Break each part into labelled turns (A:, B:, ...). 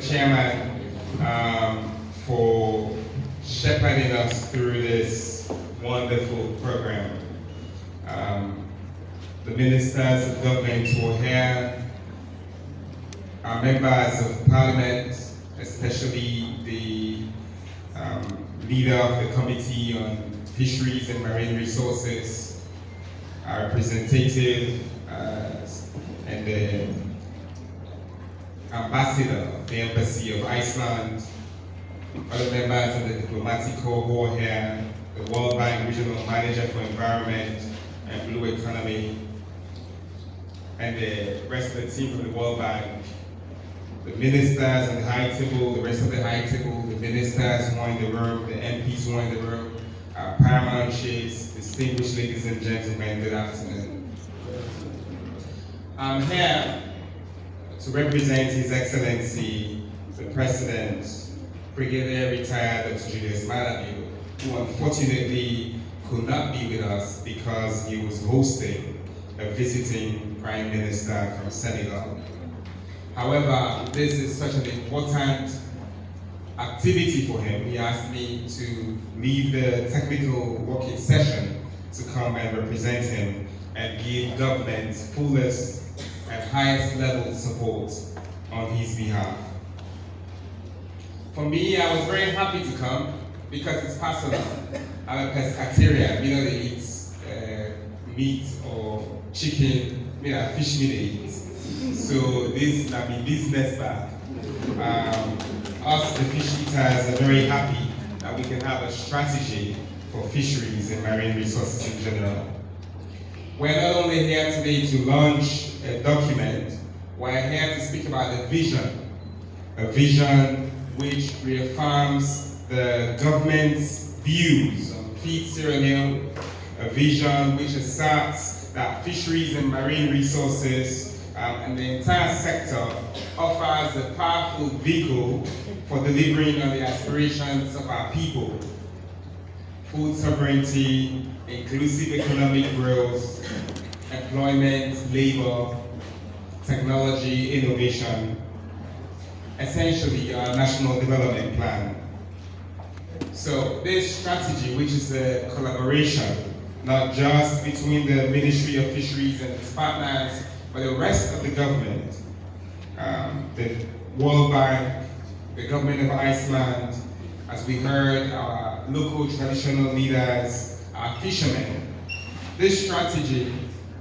A: chairman, for shepherding us through this wonderful program. The ministers of government who are here, our members of parliament, especially the leader of the Committee on Fisheries and Marine Resources, our representative and the ambassador of the Embassy of Iceland, other members of the diplomatic corps who are here, the World Bank Regional Manager for Environment and Blue Economy, and the rest of the team from the World Bank, the ministers on the high table, the rest of the high table, the ministers who are in the room, the MPs who are in the room, our paramount chiefs, distinguished ladies and gentlemen, good afternoon. I'm here to represent His Excellency, the President, Brigadier Retired Dr. Julius Malami, who unfortunately could not be with us because he was hosting a visiting Prime Minister from Senegal. However, this is such an important activity for him. He asked me to leave the technical working session to come and represent him and give government fullest and highest level support on his behalf. For me, I was very happy to come because it's personal. I'm a pescatarian, you know, they eat meat or chicken, fish meat they eat. So this, business back. Us, the fish eaters, are very happy that we can have a strategy for fisheries and marine resources in general. We're not only here today to launch a document, we're here to speak about a vision which reaffirms the government's views on Feed Salone, a vision which asserts that fisheries and marine resources and the entire sector offers a powerful vehicle for delivering on the aspirations of our people. Food sovereignty, inclusive economic growth, employment, labor, technology, innovation, essentially our national development plan. So this strategy, which is a collaboration, not just between the Ministry of Fisheries and its partners, but the rest of the government, the World Bank, the government of Iceland, as we heard, our local traditional leaders, our fishermen. This strategy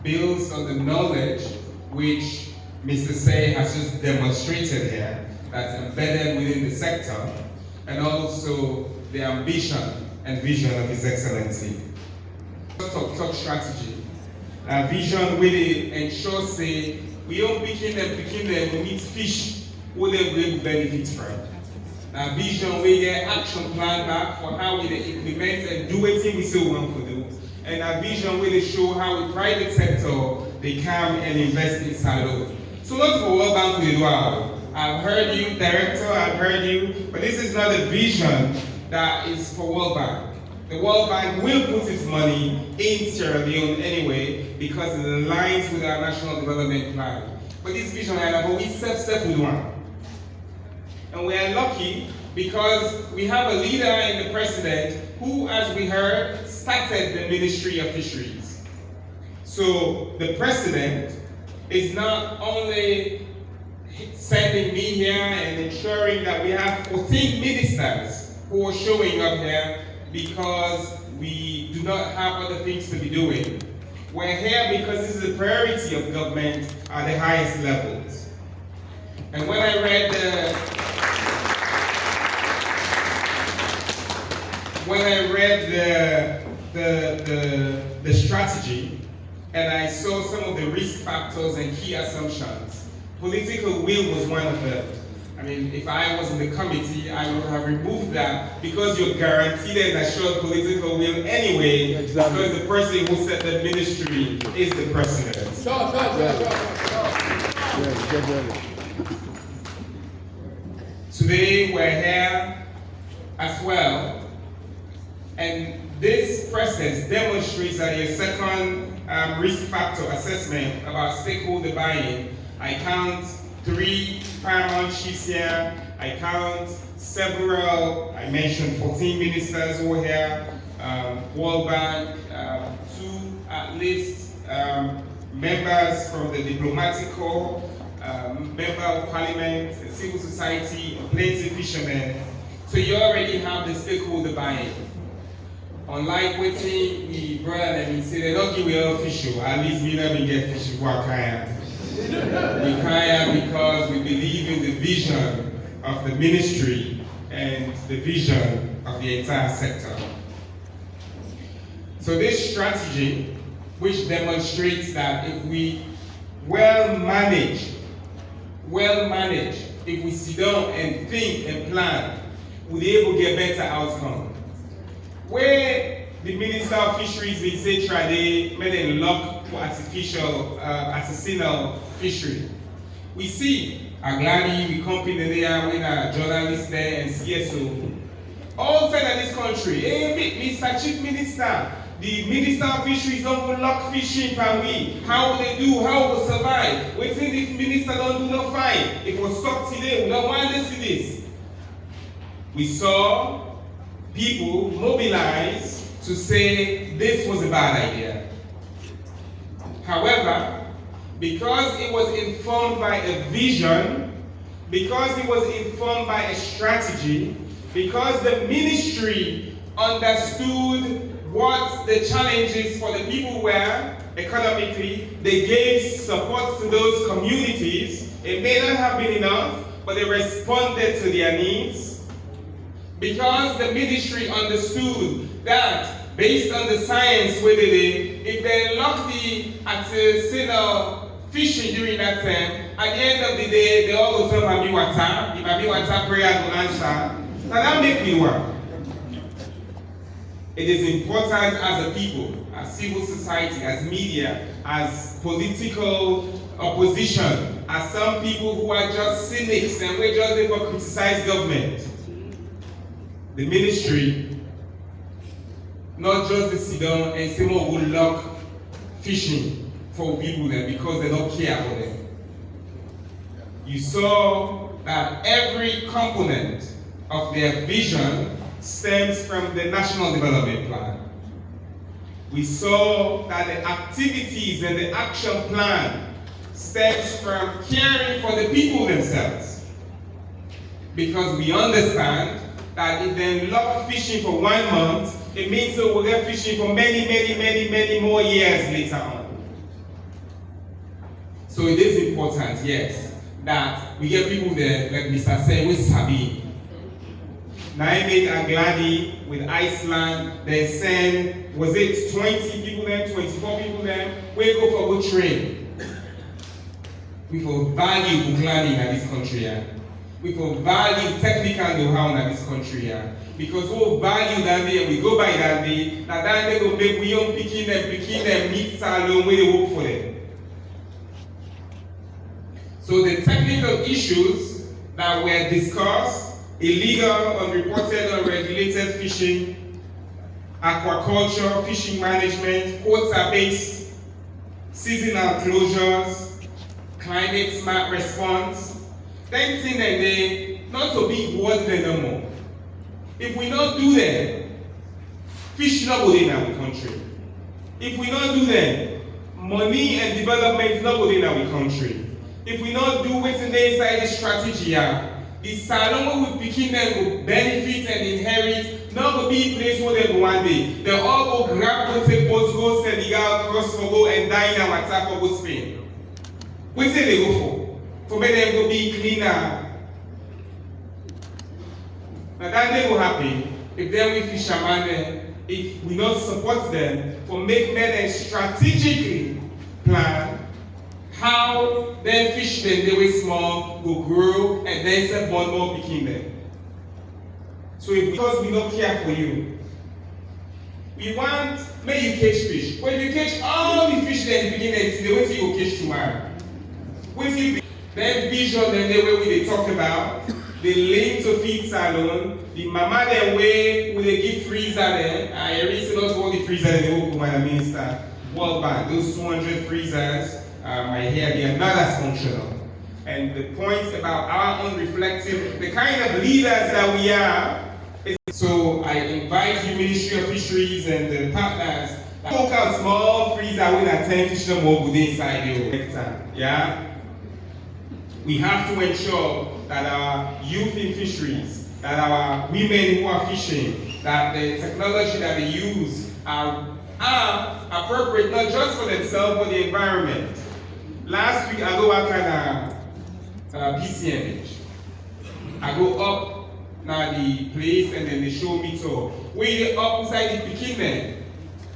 A: builds on the knowledge which Mr. Sengeh has just demonstrated here, that's embedded within the sector, and also the ambition and vision of His Excellency. Talk strategy. A vision will ensure say we don't picking them, we need fish who they will benefit from. A vision we get action plan back for how we implement and do what we say we want to do. And a vision where they show how the private sector they come and invest inside of it. So not for World Bank we do our. I've heard you, Director, I've heard you, but this is not a vision that is for World Bank. The World Bank will put its money in Sierra Leone anyway because it aligns with our national development plan. But this vision, but we step with one. And we are lucky because we have a leader in the President who, as we heard, started the Ministry of Fisheries. So the President is not only sending me here and ensuring that we have 14 ministers who are showing up here because we do not have other things to be doing. We're here because this is a priority of government at the highest levels. And when I read the strategy and I saw some of the risk factors and key assumptions, political will was one of them. I mean, if I was in the committee, I would have removed that because you're guaranteed and assured political will anyway, exactly. Because the person who set the ministry is the president. Today we're here as well, and this process demonstrates that your second risk factor assessment about stakeholder buy-in, I count 3 paramount chiefs here. I count several, I mentioned 14 ministers who are here, World Bank, 2 at least members from the diplomatic corps, member of parliament, civil society, plenty fishermen. So you already have the stakeholder buy-in. Unlike waiting, we brother and say they don't give away official, at least we never get fish for Kaya. We Kaya because we believe in the vision of the ministry and the vision of the entire sector. So this strategy, which demonstrates that if we well manage, if we sit down and think and plan, we'll be able to get better outcome. Where the Minister of Fisheries will say they made a lock for artificial, artisanal fishery. We see Aglani, we company there with a journalist there and CSO. All said in this country, hey, Mr. Chief Minister, the Minister of Fisheries don't go lock fishing per week. How will they do? How will they survive? We think if Minister don't do no fine. It was stopped today. We don't want to see this. We saw people mobilize to say this was a bad idea. However, because it was informed by a vision, because it was informed by a strategy, because the ministry understood what the challenges for the people were economically, they gave support to those communities. It may not have been enough, but they responded to their needs. Because the ministry understood that, based on the science where they did, if they lock the artisanal fishing during that time, at the end of the day, they all go to Mami Wata. The Mami Wata prayer will answer. Now that makes me work. It is important as a people, as civil society, as media, as political opposition, as some people who are just cynics and we're just able to criticize government. The ministry, not just the sit down and say more will lock fishing for people there because they don't care about them. You saw that every component of their vision stems from the National Development Plan. We saw that the activities and the action plan stems from caring for the people themselves. Because we understand that if they lock fishing for 1 month, it means they will get fishing for many more years later on. So it is important, yes, that we get people there, like Mr. Say, with Sabi. Naimate and Gladi with Iceland, they send, was it 20 people there, 24 people there? We go for good train. We for value Gladi in this country. Yeah? We for value technical know-how in this country. Yeah? Because we value that day and we go by that day, that day will make we young picking them, meet salon where they work for them. So the technical issues that were discussed, illegal, unreported, unregulated fishing, aquaculture, fishing management, quota-based, seasonal closures, climate smart response. Then thing that they not to be worth no more. If we don't do that, fish not go in our country. If we don't do that, money and development not go in our country. If we don't do what's in the inside the strategy, the salon will begin them will benefit and inherit, not to be a place where they go one day. They all go grab, go take boats, go Senegal, cross for go and dine and attack for go Spain. What say they go for? For me them go be cleaner. Now that day will happen if them we fishermen, if we not support them for make them strategically plan how them fish them they were small, go grow, and then set one more picking them. So if because we don't care for you, we want make you catch fish. When you catch all the fish then the beginning, they wait till you catch tomorrow. Wait till you then vision then the way we they talk about, the link to Feed Salone, the mama them way we they give freezer them. I recently lost all the freezer they will come and minister. World Bank, those 200 freezers. I hear they are not as functional. And the point about our own reflective, the kind of leaders that we are. So I invite you, Ministry of Fisheries and the partners, poke out small freezer when I 10 fishermen more good inside you. Yeah? We have to ensure that our youth in fisheries, that our women who are fishing, that the technology that they use are appropriate not just for themselves but the environment. Last week I go back at PCMH. I go up now the place and then they show me tour. When they up inside the Bikini,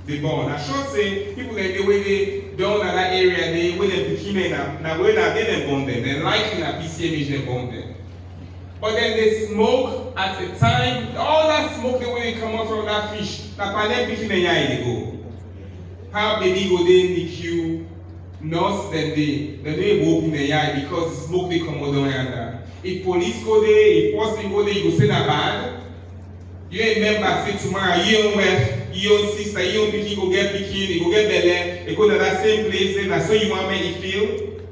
A: they born. I should say people that they when they down in that area, they when they Bikini now when they didn't born them. They likely na PCMH they born them. But then they smoke at the time, all that smoke the way they come out from that fish, that by them Bikini they go. How baby go there in the queue, nurse then they go open the yard because the smoke they come out down yonder. If police go there, if person go there, you go say that bad. You ain't remember say tomorrow, you own wife, you own sister, you own pikin, go get pikin, you go get belle, you go to that same place, and that's how you want me to feel.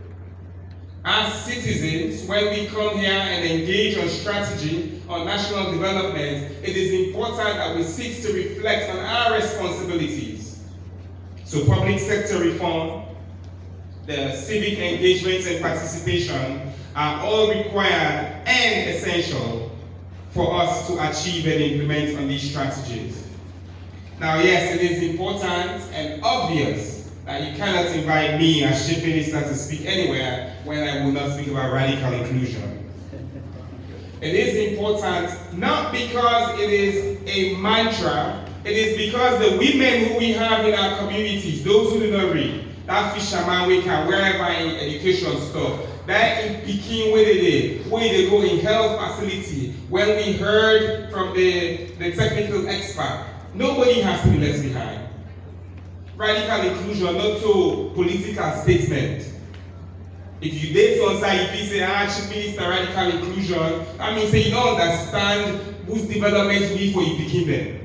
A: As citizens, when we come here and engage on strategy, on national development, it is important that we seek to reflect on our responsibilities. So public sector reform, the civic engagement and participation are all required and essential for us to achieve and implement on these strategies. Now, yes, it is important and obvious that you cannot invite me as Chief Minister to speak anywhere when I will not speak about radical inclusion. It is important not because it is a mantra, it is because the women who we have in our communities, those who do not read, that fisherman we can wherever in education stuff, that in Peking where they go in health facility, when we heard from the technical expert, nobody has to be left behind. Radical inclusion, not so political statement. If you date on side, if you say, Chief Minister, radical inclusion, that means say you don't understand whose development we for you begin them.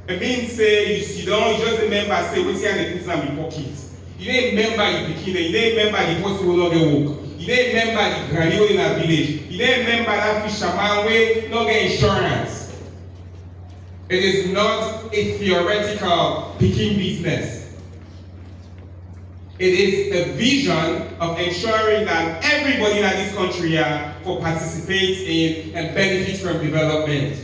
A: It means say you sit down, you just remember say what's here and the things in your pocket. You didn't remember the beginning, you didn't remember the person who not get work. You didn't remember the granny in a village. You didn't remember that fisherman who not get insurance. It is not a theoretical picking business. It is a vision of ensuring that everybody in this country for participates in and benefits from development.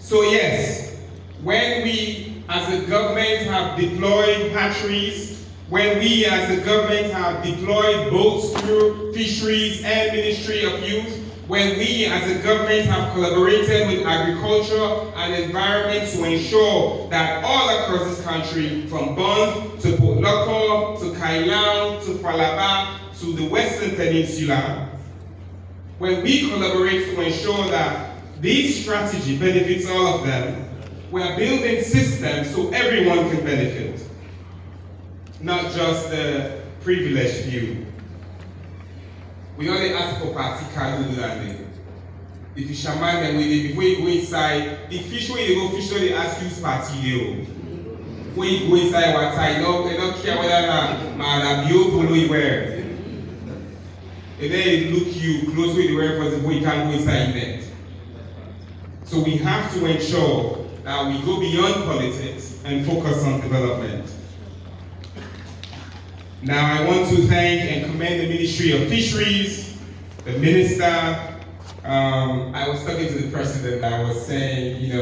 A: So yes, when we as a government have deployed hatcheries, when we as a government have deployed boats through fisheries and Ministry of Youth, when we as a government have collaborated with agriculture and environment to ensure that all across this country, from Bond to Port Loko, to Kailang, to Falaba, to the Western Peninsula, when we collaborate to ensure that this strategy benefits all of them, we are building systems so everyone can benefit, not just the privileged few. We only ask for party card to do that thing. The fisherman them with it before you go inside, the fish when you go fish, they ask you party deal. When you go inside water, they don't care whether man bio polo you wear. And then they look you close with the wear first before you can go inside net. So we have to ensure that we go beyond politics and focus on development. Now I want to thank and commend the Ministry of Fisheries, the Minister. I was talking to the President, I was saying,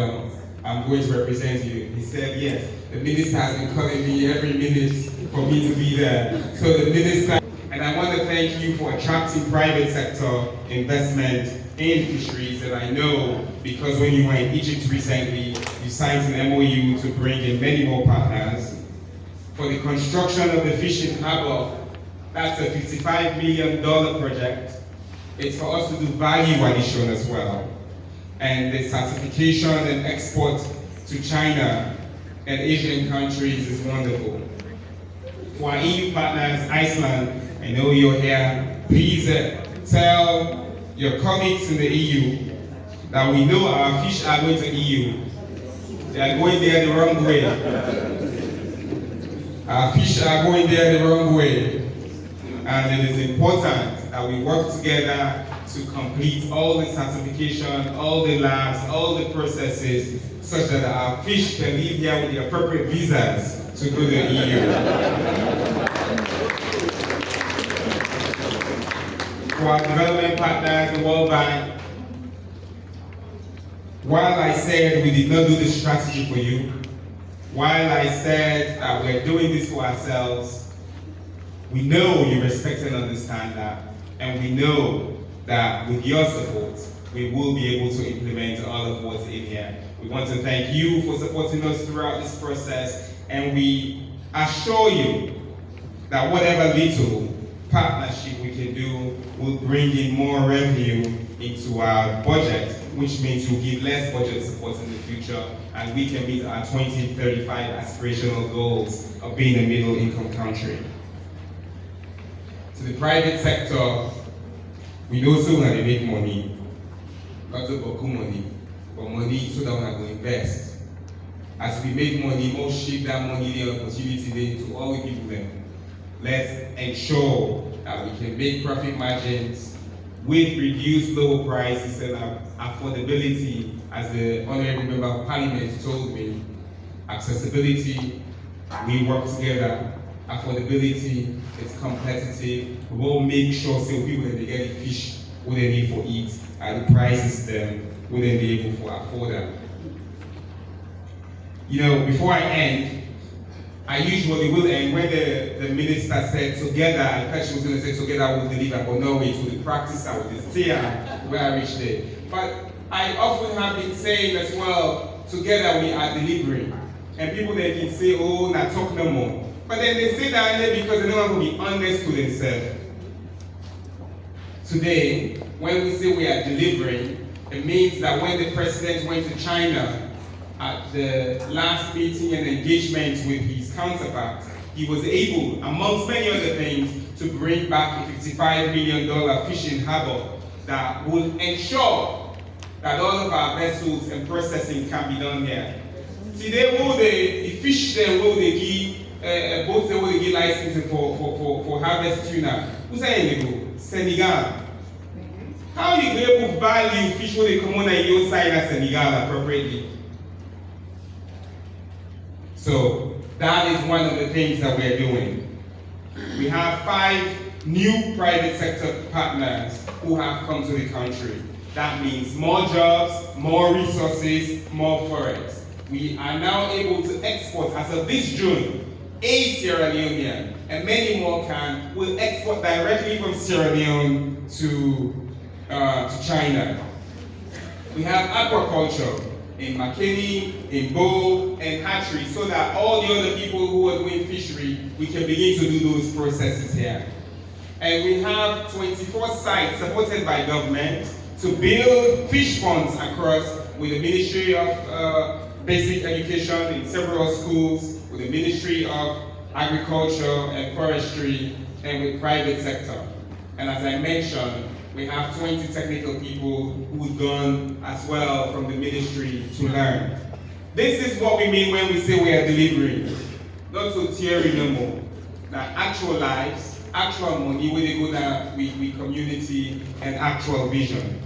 A: I'm going to represent you. He said, yes, the Minister has been calling me every minute for me to be there. So the Minister, and I want to thank you for attracting private sector investment in fisheries. And I know because when you were in Egypt recently, you signed an MOU to bring in many more partners. For the construction of the fishing harbor, that's a $55 million project. It's for us to do value addition as well. And the certification and export to China and Asian countries is wonderful. For our EU partners, Iceland, I know you're here, please tell your colleagues in the EU that we know our fish are going to EU. They are going there the wrong way. Our fish are going there the wrong way. and it is important that we work together to complete all the certification, all the labs, all the processes, such that our fish can live here with the appropriate visas to go to the EU. For our development partners, the World Bank, while I said we did not do the strategy for you, while I said that we're doing this for ourselves, we know you respect and understand that, and we know that with your support, we will be able to implement all of what's in here. We want to thank you for supporting us throughout this process, and we assure you that whatever little partnership we can do will bring in more revenue into our budget, which means we'll give less budget support in the future, and we can meet our 2035 aspirational goals of being a middle-income country. To the private sector, we know so that they make money, not to boku money, but money so that we are going to invest. As we make money, more shape that money, the opportunity to all the people there. Let's ensure that we can make profit margins with reduced lower prices and affordability, as the Honorable Member of Parliament told me. Accessibility, we work together. Affordability, it's competitive. We will make sure so people that they get the fish what they need for eat, and the prices them will they be able to afford them. You know, before I end, I usually will end when the minister said together, I thought she was going to say together we'll deliver, but no, it will be practice out with this tear where I reached there. But I often have been saying as well, together we are delivering. And people they can say, oh, not talk no more. But then they say that because they don't want to be honest to themselves. Today, when we say we are delivering, it means that when the president went to China at the last meeting and engagement with his counterpart, he was able, amongst many other things, to bring back a $55 million fishing harbor that will ensure that all of our vessels and processing can be done here. Today, will the fish there will they give boats there will they give licensing for harvest tuna? Who's saying they go? Senegal. How you be able to value fish when they come on and you sign at Senegal appropriately? So that is one of the things that we are doing. We have 5 new private sector partners who have come to the country. That means more jobs, more resources, more forex. We are now able to export, as of this June, a Sierra Leonean, and many more will export directly from Sierra Leone to China. We have aquaculture in McKinney, in Bow, and hatchery, so that all the other people who are doing fishery, we can begin to do those processes here. And we have 24 sites supported by government to build fish ponds across, with the Ministry of Basic Education in several schools, with the Ministry of Agriculture and Forestry, and with private sector. And as I mentioned, we have 20 technical people who've gone as well from the ministry to learn. This is what we mean when we say we are delivering. Not so theory no more. Now actual lives, actual money, where they go down with community and actual vision.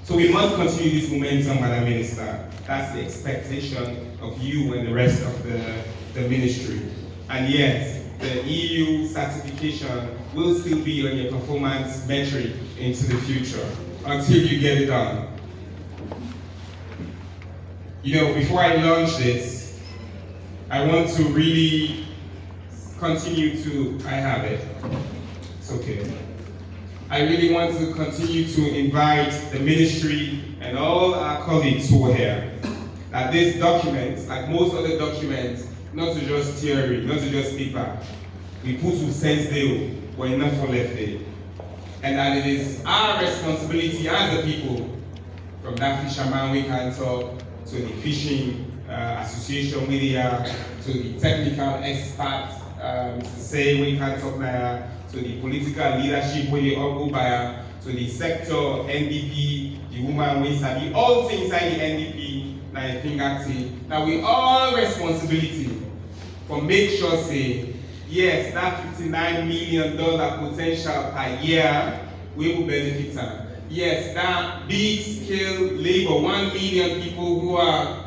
A: So we must continue this momentum, Madam Minister. That's the expectation of you and the rest of the ministry. And yes, the EU certification will still be on your performance metric into the future until you get it done. You know, before I launch this, I want to really continue to, I have it, it's okay. I really want to continue to invite the ministry and all our colleagues who are here, that this document, like most other documents, not to just theory, not to just paper, we put to sense there, we're enough for left there. And that it is our responsibility as a people, from that fisherman we can talk, to the fishing association media, to the technical experts, Mr. Say we can talk now, to the political leadership where they all go by, to the sector, NDP, the woman we sabi, all things inside the NDP, like finger thing. Now we all responsibility for make sure say Yes, that $59 million potential per year, we will benefit them. Yes, that big scale labor, 1 million people who are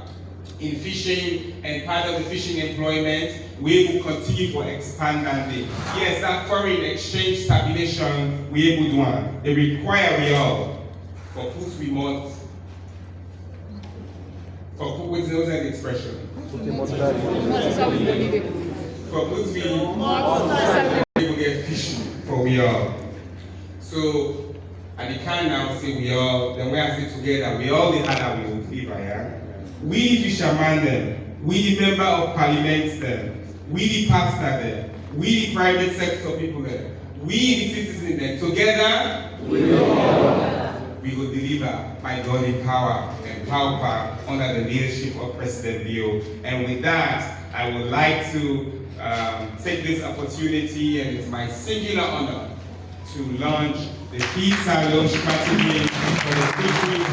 A: in fishing and part of the fishing employment, we will continue to expand that day. Yes, that foreign exchange stabilization, we able to do one. They require we all for put remote, for put what's the expression? For put we will get fishing for we all. So and they can now say we all, then we are still together, we all the had that we will deliver, yeah? We the fisherman them, we the member of parliament them, we the pastor them, we the private sector people them, we the citizens them, together we will deliver by God in power and power under the leadership of President Leo. And with that, I would like to take this opportunity, and it's my singular honor to launch the Feed Salone strategy for the fisheries